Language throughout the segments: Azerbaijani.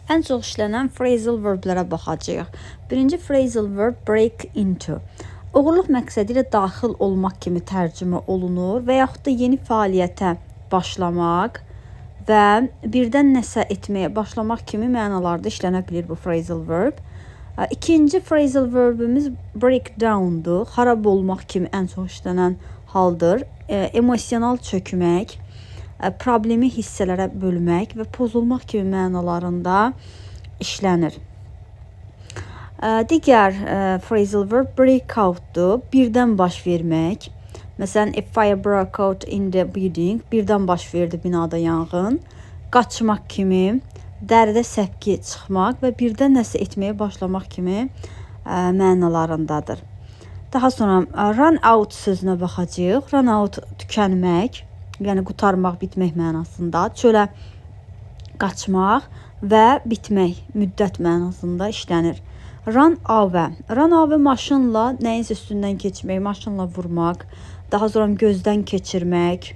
Ən çox işlənən phrasal verblərə baxacağıq. Birinci phrasal verb break into. Uğurluq məqsədi ilə daxil olmaq kimi tərcümə olunur və yaxud da yeni fəaliyyətə başlamaq və birdən nəsə etməyə başlamaq kimi mənalarda işlənə bilir bu phrasal verb. İkinci phrasal verbimiz breakdown'dur. Xarab olmaq kimi ən çox işlənən haldır. Emosional çökmək, problemi hissələrə bölmək və pozulmaq kimi mənalarında işlənir. Digər phrasal verb breakout'dur. Birdən baş vermək. Məsələn, a fire broke out in the building. Birdən baş verdi binada yanğın. Qaçmaq kimi, dərdə səpki çıxmaq və birdən nəsə etməyə başlamaq kimi mənalarındadır. Daha sonra run out sözünə baxacağıq. Run out tükənmək, yəni qurtarmaq, bitmək mənasında. Çölə qaçmaq və bitmək, müddət mənasında işlənir. Run away. Run away maşınla nəyinsə üstündən keçmək, maşınla vurmaq, daha sonra gözdən keçirmək,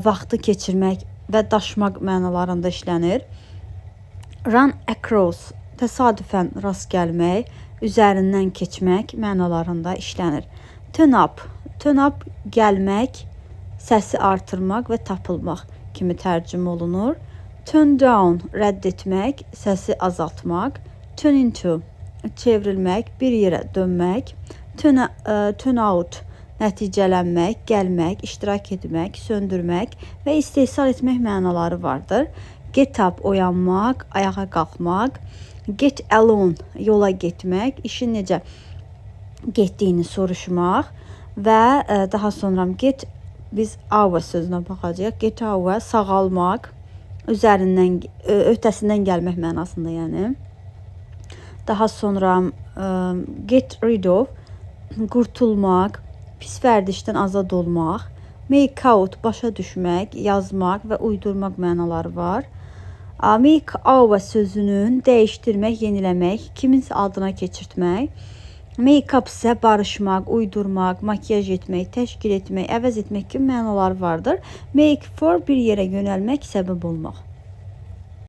vaxtı keçirmək və daşımaq mənalarında işlənir. Run across. Təsadüfən rast gəlmək, üzərindən keçmək mənalarında işlənir. Turn up. Turn up gəlmək, səsi artırmaq və tapılmaq kimi tərcümə olunur. Turn down rədd etmək, səsi azaltmaq. Turn into çevrilmək, bir yerə dönmək. Turn out nəticələnmək, gəlmək, iştirak etmək, söndürmək və istehsal etmək mənaları vardır. Get up oyanmaq, ayağa qalxmaq. Get alone yola getmək, işin necə getdiyini soruşmaq və daha sonra get biz away sözünə baxacağıq. Get away sağalmaq, üzərindən öhdəsindən gəlmək mənasında, yəni. Daha sonra get rid of qurtulmaq, pis vərdişdən azad olmaq. Make out başa düşmək, yazmaq və uydurmaq mənaları var. Make over sözünün dəyişdirmək, yeniləmək, kiminsə adına keçirtmək. Make up isə barışmaq, uydurmaq, makyaj etmək, təşkil etmək, əvəz etmək kimi mənaları vardır. Make for bir yerə yönəlmək, səbəb olmaq.